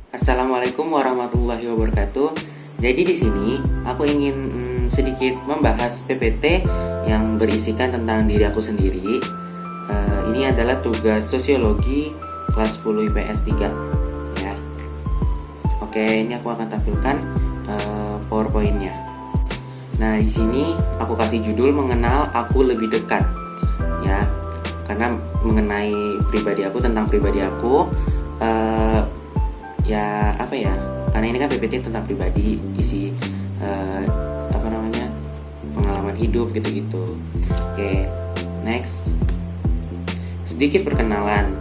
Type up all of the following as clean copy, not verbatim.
Assalamualaikum warahmatullahi wabarakatuh. Jadi di sini aku ingin sedikit membahas PPT yang berisikan tentang diri aku sendiri. Ini adalah tugas sosiologi kelas 10 IPS 3 ya. Oke, ini aku akan tampilkan PowerPoint-nya. Nah, di sini aku kasih judul mengenal aku lebih dekat ya. Karena mengenai pribadi aku, tentang pribadi aku, ya apa ya, karena ini kan PPT tentang pribadi, isi pengalaman hidup gitu-gitu. Oke, next. Sedikit perkenalan.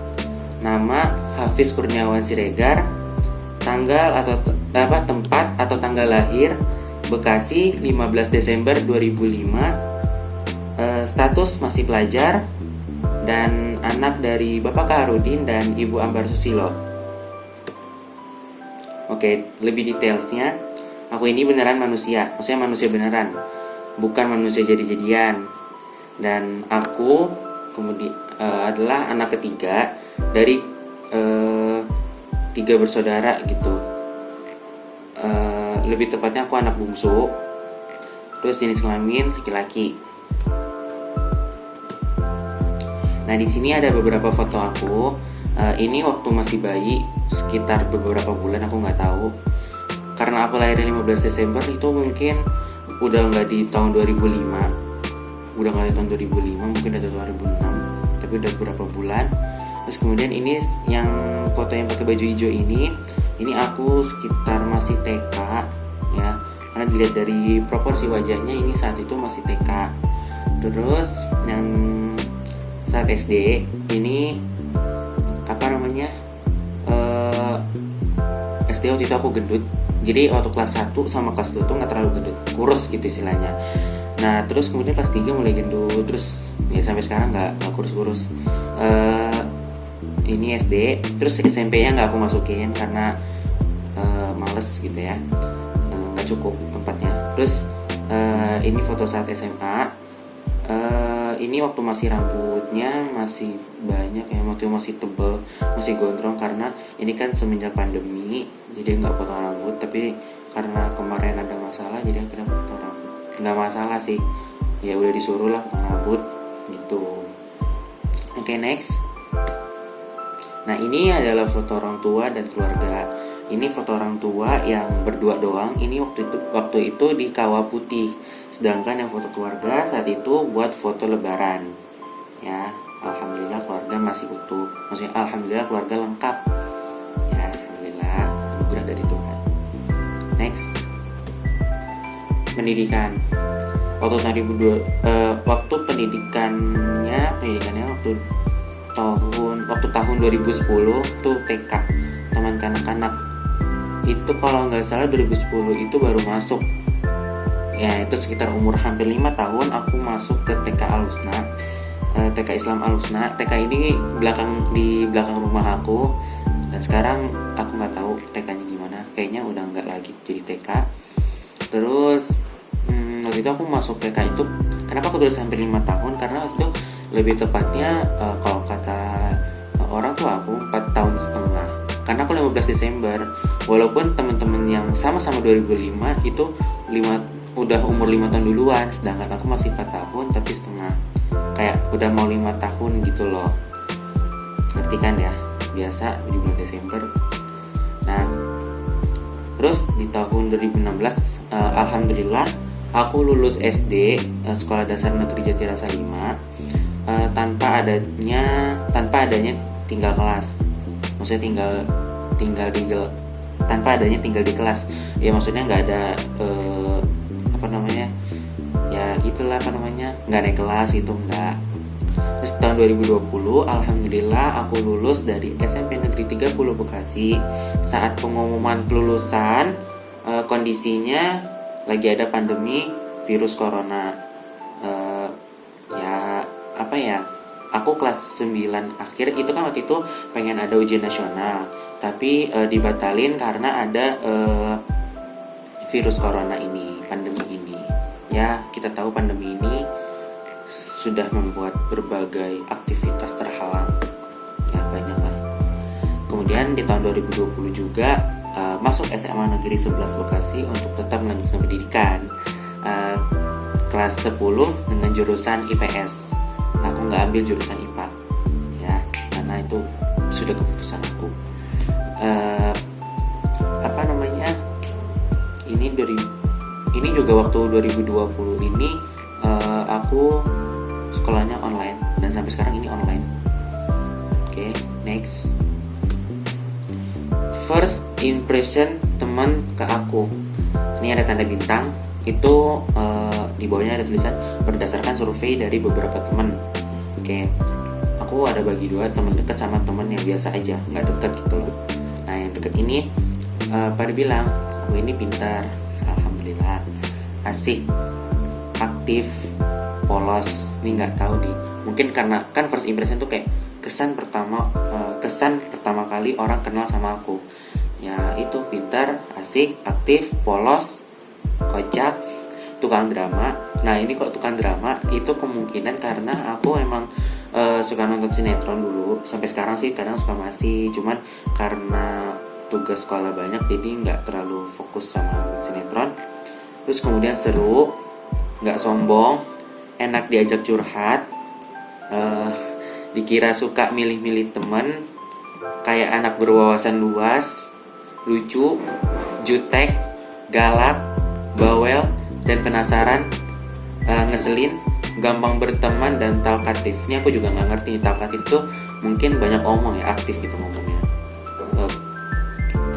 Nama Hafiz Kurniawan Siregar. Tanggal atau tempat atau tanggal lahir Bekasi 15 Desember 2005. Status masih pelajar dan anak dari Bapak Kaharudin dan Ibu Ambar Susilo. Oke, lebih detailsnya, aku ini beneran manusia, maksudnya manusia beneran, bukan manusia jadi-jadian. Dan aku kemudian adalah anak ketiga dari 3 bersaudara gitu. Lebih tepatnya aku anak bungsu. Terus jenis kelamin laki-laki. Nah, di sini ada beberapa foto aku. Ini waktu masih bayi, sekitar beberapa bulan, aku nggak tahu. Karena aku lahir 15 Desember, itu mungkin udah nggak di tahun 2005. Udah nggak di tahun 2005, mungkin dari 2006. Tapi udah beberapa bulan. Terus kemudian ini yang foto yang pakai baju hijau ini aku sekitar masih TK ya. Karena dilihat dari proporsi wajahnya, ini saat itu masih TK. Terus yang saat SD ini SD waktu itu aku gendut. Jadi waktu kelas 1 sama kelas 2 tuh gak terlalu gendut, kurus gitu istilahnya. Nah terus kemudian kelas 3 mulai gendut. Terus ya sampai sekarang gak kurus-kurus. Ini SD. Terus SMP nya gak aku masukin karena males gitu ya, gak cukup tempatnya. Terus ini foto saat SMA. Ini waktu masih rambutnya masih banyak ya, waktu masih tebal, masih gondrong, karena ini kan semenjak pandemi jadi nggak potong rambut. Tapi karena kemarin ada masalah jadi akhirnya potong rambut. Nggak masalah sih, ya udah disuruh lah potong rambut gitu. Oke, next. Nah, ini adalah foto orang tua dan keluarga. Ini foto orang tua yang berdua doang. Ini waktu itu di Kawah Putih. Sedangkan yang foto keluarga saat itu buat foto lebaran. Ya, alhamdulillah keluarga masih utuh. Maksudnya alhamdulillah keluarga lengkap. Ya, alhamdulillah, anugerah dari Tuhan. Next. Pendidikan. Waktu pendidikannya waktu tahun 2010 tuh TK, taman kanak-kanak. Itu kalau nggak salah 2010 itu baru masuk. Ya, itu sekitar umur hampir 5 tahun aku masuk ke TK Al-Husna, TK Islam Al-Husna. TK ini di belakang rumah aku. Dan sekarang aku nggak tahu TK-nya gimana. Kayaknya udah nggak lagi jadi TK. Terus waktu itu aku masuk TK itu, kenapa aku tulis hampir 5 tahun? Karena waktu itu lebih tepatnya kalau kata orang tua aku 4 tahun setengah. Karena aku 15 Desember. Walaupun teman-teman yang sama-sama 2005 itu udah umur 5 tahun duluan, sedangkan aku masih 4 tahun tapi setengah. Kayak udah mau 5 tahun gitu loh. Ngerti kan ya? Biasa di bulan Desember. Nah, terus di tahun 2016 alhamdulillah aku lulus SD, Sekolah Dasar Negeri Jatirasa 5, tanpa adanya tinggal kelas. Maksudnya tanpa adanya tinggal di kelas. Ya maksudnya nggak ada nggak naik kelas itu nggak. Terus tahun 2020 alhamdulillah aku lulus dari SMP Negeri 30 Bekasi. Saat pengumuman kelulusan, kondisinya lagi ada pandemi virus corona. Aku kelas 9 akhir itu kan waktu itu pengen ada ujian nasional, tapi dibatalin karena ada virus corona ini, pandemi ini. Ya, kita tahu pandemi ini sudah membuat berbagai aktivitas terhalang. Ya, banyak lah. kemudian di tahun 2020 juga masuk SMA Negeri 11 Bekasi untuk tetap melanjutkan pendidikan kelas 10 dengan jurusan IPS. Aku nggak ambil jurusan IPA ya, karena itu sudah keputusan aku. Ini juga waktu 2020 ini aku sekolahnya online dan sampai sekarang ini online. Oke, next. First impression teman ke aku. Ini ada tanda bintang. Itu di bawahnya ada tulisan berdasarkan survei dari beberapa teman. Oke, aku ada bagi dua, teman dekat sama teman yang biasa aja, nggak dekat gitu loh. Nah yang dekat ini pada bilang aku ini pintar, alhamdulillah, asik, aktif, polos. Ini nggak tahu nih, mungkin karena kan first impression tuh kayak kesan pertama kali orang kenal sama aku. Ya itu pintar, asik, aktif, polos, kocak, tukang drama. Nah ini kok tukang drama, itu kemungkinan karena aku emang suka nonton sinetron dulu. Sampai sekarang sih kadang suka masih, cuman karena tugas sekolah banyak jadi nggak terlalu fokus sama sinetron. Terus kemudian seru, nggak sombong, enak diajak curhat, dikira suka milih-milih temen, kayak anak berwawasan luas, lucu, jutek, galak, bawel, dan penasaran, ngeselin, gampang berteman, dan talkatif. Ini aku juga nggak ngerti, talkatif tuh mungkin banyak omong ya, aktif gitu ngomongnya,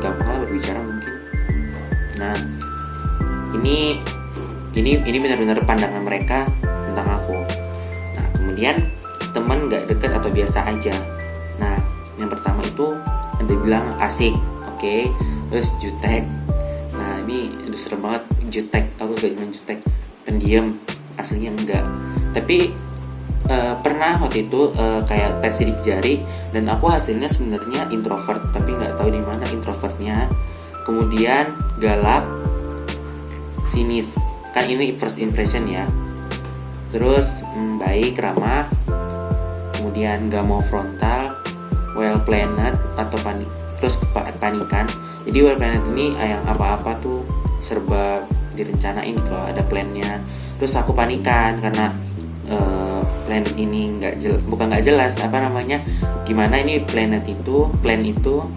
gampang lah berbicara mungkin. Nah ini benar-benar pandangan mereka tentang aku. Nah kemudian teman nggak dekat atau biasa aja. Nah yang pertama itu ada bilang asik, oke. Terus jutek. Nah ini udah serem banget, jutek. Aku gak bilang jutek, pendiam, aslinya enggak. Tapi pernah waktu itu kayak tes sidik jari dan aku hasilnya sebenarnya introvert, tapi nggak tahu di mana introvertnya. Kemudian galak, sinis, kan ini first impression ya. Terus baik, ramah, kemudian gak mau frontal, well planned atau panik, terus panikan. Jadi well planned ini yang apa-apa tuh serba direncanain gitu loh, ada plannya. Terus aku panikan karena planet ini bukan nggak jelas apa namanya, gimana ini plan itu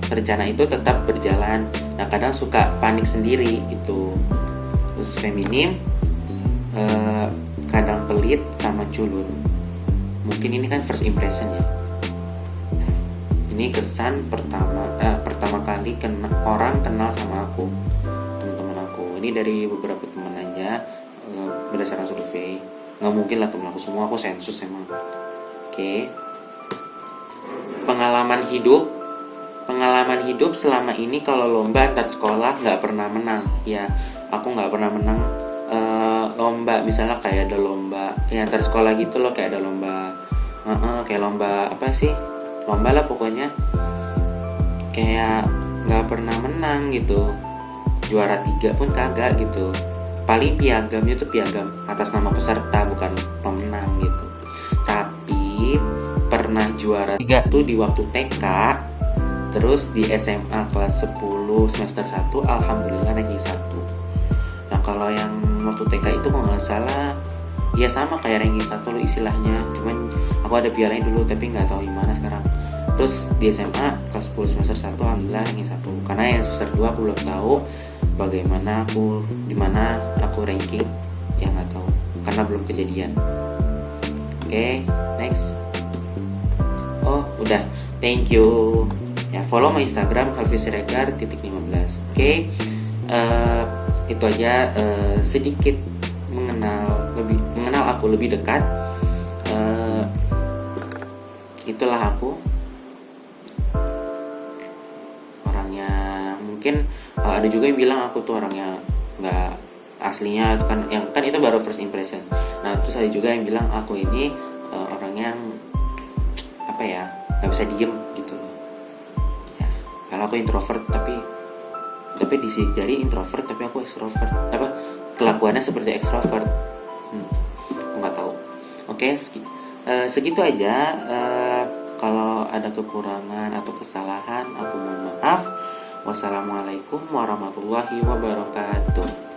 rencana itu tetap berjalan. Nah kadang suka panik sendiri gitu. Terus feminim, kadang pelit sama culun. Mungkin ini kan first impression ya. Ini kesan pertama kali orang kenal sama aku, teman-teman aku. Ini dari beberapa teman aja, berdasarkan survei. Nggak mungkin lah temen aku semua, aku sensus emang. Oke. Pengalaman hidup selama ini kalau lomba antar sekolah nggak pernah menang. Ya aku nggak pernah menang lomba, misalnya kayak ada lomba ya antar sekolah gitu loh, kayak ada lomba kayak lomba apa sih, lomba lah pokoknya, kayak nggak pernah menang gitu. Juara 3 pun kagak gitu. Paling piagamnya tuh piagam atas nama peserta, bukan pemenang gitu. Tapi pernah juara 3 tuh di waktu TK. Terus di SMA kelas 10 semester 1 alhamdulillah ranking 1. Nah kalau yang waktu TK itu kalau nggak salah ya sama kayak ranking 1 loh istilahnya, cuman aku ada pialanya dulu tapi nggak tahu gimana sekarang. Terus di SMA kelas 10 semester 1 alhamdulillah ranking 1. Karena yang semester 2 aku belum tahu bagaimana dimana aku ranking, ya nggak tahu karena belum kejadian. Oke, next. Oh udah, thank you ya, follow my Instagram hafizregar.15. Oke, itu aja, sedikit mengenal aku lebih dekat. Itulah aku orangnya. Mungkin ada juga yang bilang aku tuh orangnya nggak aslinya kan, yang kan itu baru first impression. Nah terus ada juga yang bilang aku ini orangnya apa ya, nggak bisa diem gitu loh ya. Kalau aku introvert tapi disidik jari introvert, tapi aku extrovert, apa kelakuannya seperti extrovert, aku nggak tahu. Oke, segitu aja. Kalau ada kekurangan atau kesalahan, aku mohon maaf. Wassalamualaikum warahmatullahi wabarakatuh.